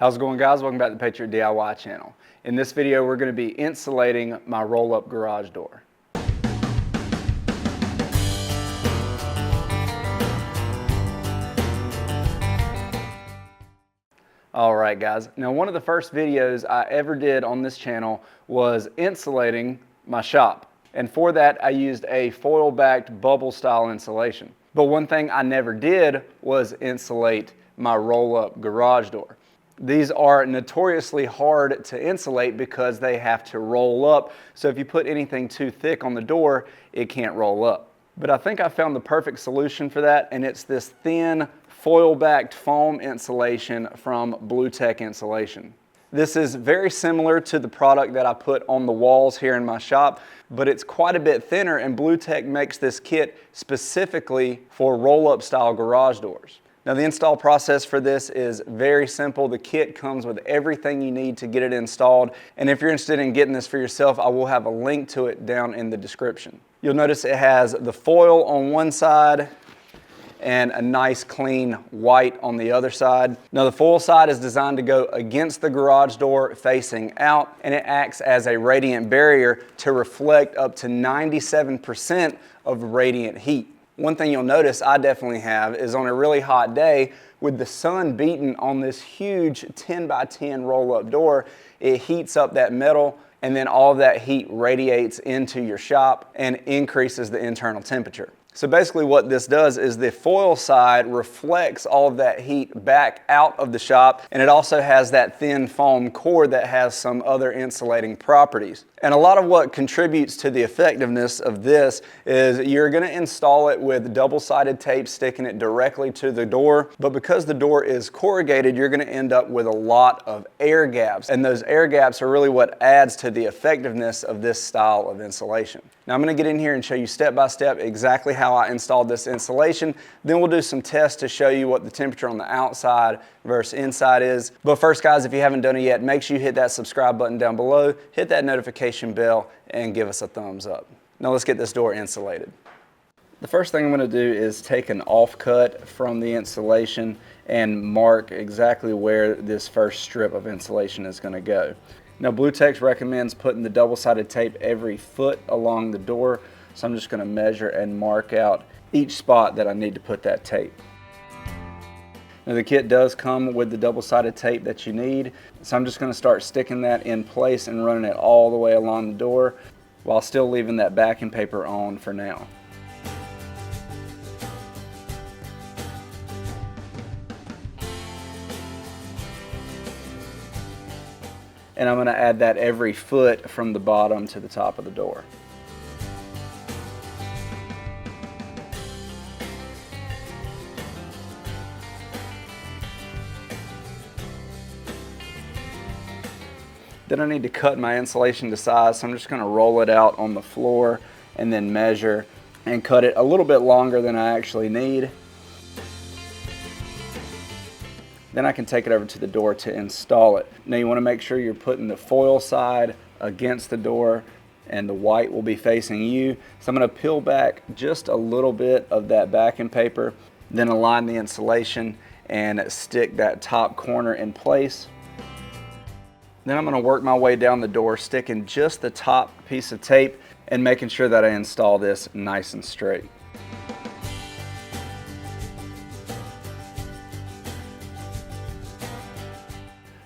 How's it going, guys? Welcome back to the Patriot DIY channel. In this video, we're going to be insulating my roll-up garage door. Alright guys, now one of the first videos I ever did on this channel was insulating my shop. And for that I used a foil-backed bubble style insulation. But one thing I never did was insulate my roll-up garage door. These are notoriously hard to insulate because they have to roll up. So if you put anything too thick on the door, it can't roll up. But I think I found the perfect solution for that, and it's this thin foil-backed foam insulation from BlueTex insulation. This is very similar to the product that I put on the walls here in my shop, but it's quite a bit thinner, and BlueTex makes this kit specifically for roll-up style garage doors. Now the install process for this is very simple. The kit comes with everything you need to get it installed, and if you're interested in getting this for yourself, I will have a link to it down in the description. You'll notice it has the foil on one side and a nice clean white on the other side. Now the foil side is designed to go against the garage door facing out, and it acts as a radiant barrier to reflect up to 97% of radiant heat. One thing you'll notice I definitely have is on a really hot day with the sun beating on this huge 10 by 10 roll-up door, it heats up that metal, and then all of that heat radiates into your shop and increases the internal temperature. So basically what this does is the foil side reflects all of that heat back out of the shop, and it also has that thin foam core that has some other insulating properties. And a lot of what contributes to the effectiveness of this is you're going to install it with double-sided tape sticking it directly to the door, but because the door is corrugated, you're going to end up with a lot of air gaps, and those air gaps are really what adds to the effectiveness of this style of insulation. Now I'm going to get in here and show you step by step exactly how I installed this insulation. Then we'll do some tests to show you what the temperature on the outside versus inside is. But first guys, if you haven't done it yet, make sure you hit that subscribe button down below, hit that notification bell, and give us a thumbs up. Now let's get this door insulated. The first thing I'm going to do is take an offcut from the insulation and mark exactly where this first strip of insulation is going to go. Now BlueTex recommends putting the double-sided tape every foot along the door, so I'm just going to measure and mark out each spot that I need to put that tape. Now the kit does come with the double-sided tape that you need, so I'm just going to start sticking that in place and running it all the way along the door while still leaving that backing paper on for now. And I'm going to add that every foot from the bottom to the top of the door. Then I need to cut my insulation to size, so I'm just going to roll it out on the floor and then measure and cut it a little bit longer than I actually need. Then I can take it over to the door to install it. Now you want to make sure you're putting the foil side against the door and the white will be facing you. So I'm going to peel back just a little bit of that backing paper, then align the insulation and stick that top corner in place. Then I'm going to work my way down the door, sticking just the top piece of tape and making sure that I install this nice and straight.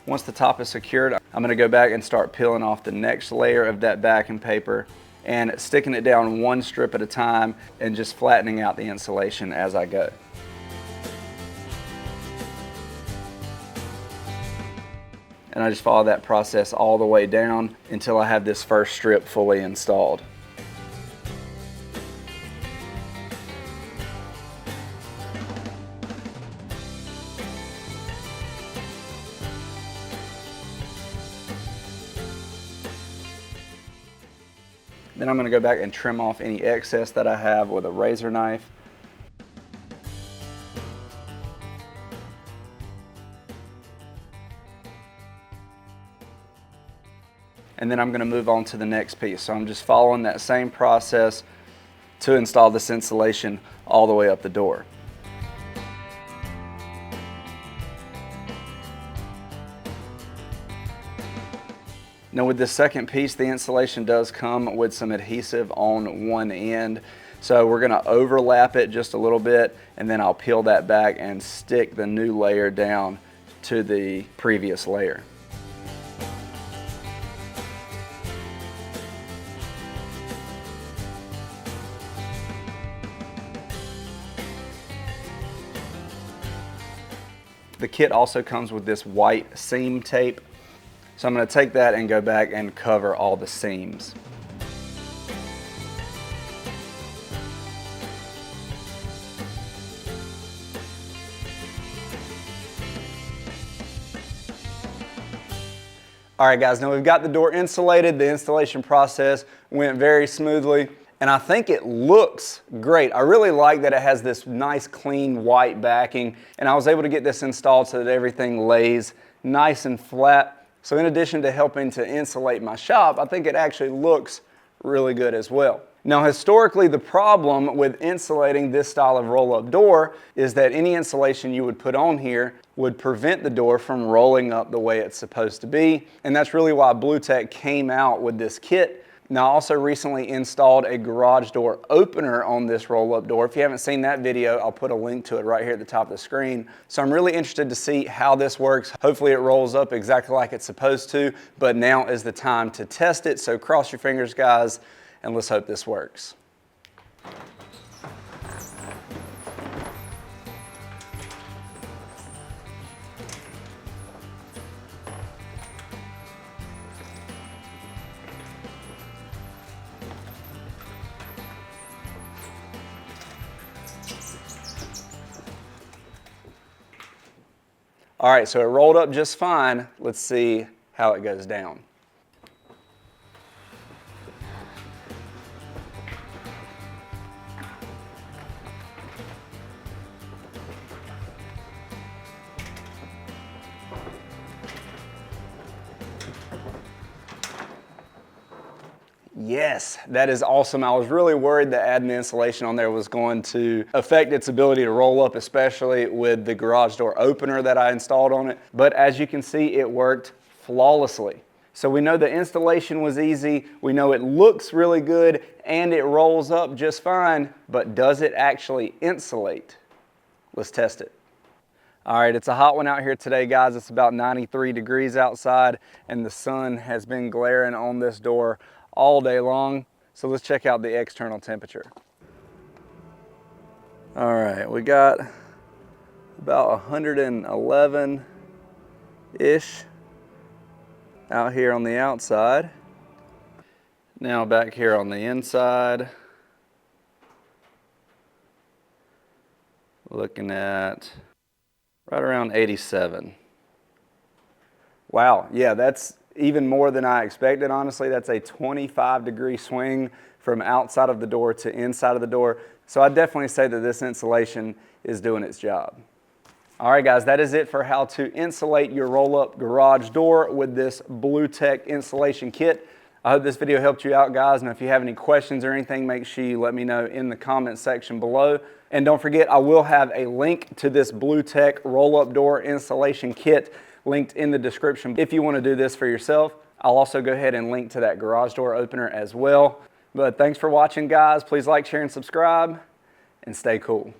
Once the top is secured, I'm going to go back and start peeling off the next layer of that backing paper and sticking it down one strip at a time and just flattening out the insulation as I go. And I just follow that process all the way down until I have this first strip fully installed. Then I'm going to go back and trim off any excess that I have with a razor knife. And then I'm going to move on to the next piece. So I'm just following that same process to install this insulation all the way up the door. Now with the second piece, the insulation does come with some adhesive on one end. So we're gonna overlap it just a little bit, and then I'll peel that back and stick the new layer down to the previous layer. The kit also comes with this white seam tape. So I'm going to take that and go back and cover all the seams. All right guys, now we've got the door insulated. The installation process went very smoothly, and I think it looks great. I really like that it has this nice clean white backing, and I was able to get this installed so that everything lays nice and flat. So in addition to helping to insulate my shop, I think it actually looks really good as well. Now historically, the problem with insulating this style of roll-up door is that any insulation you would put on here would prevent the door from rolling up the way it's supposed to be. And that's really why BlueTex came out with this kit. Now I also recently installed a garage door opener on this roll-up door. If you haven't seen that video, I'll put a link to it right here at the top of the screen. So I'm really interested to see how this works. Hopefully it rolls up exactly like it's supposed to, but now is the time to test it. So cross your fingers, guys, and let's hope this works. All right, so it rolled up just fine. Let's see how it goes down. Yes, that is awesome. I was really worried that adding the insulation on there was going to affect its ability to roll up, especially with the garage door opener that I installed on it. But as you can see, it worked flawlessly. So we know the installation was easy, we know it looks really good, and it rolls up just fine, but does it actually insulate? Let's test it. All right, it's a hot one out here today, guys. It's about 93 degrees outside, and the sun has been glaring on this door all day long. So let's check out the external temperature. All right, we got about 111-ish out here on the outside. Now back here on the inside, looking at right around 87. Wow, yeah, that's even more than I expected, honestly. That's a 25-degree swing from outside of the door to inside of the door. So I definitely say that this insulation is doing its job. All right, guys, that is it for how to insulate your roll-up garage door with this BlueTex insulation kit. I hope this video helped you out, guys. And if you have any questions or anything, make sure you let me know in the comment section below. And don't forget, I will have a link to this BlueTex roll-up door installation kit linked in the description if you want to do this for yourself. I'll also go ahead and link to that garage door opener as well. But thanks for watching, guys. Please like, share, and subscribe, and stay cool.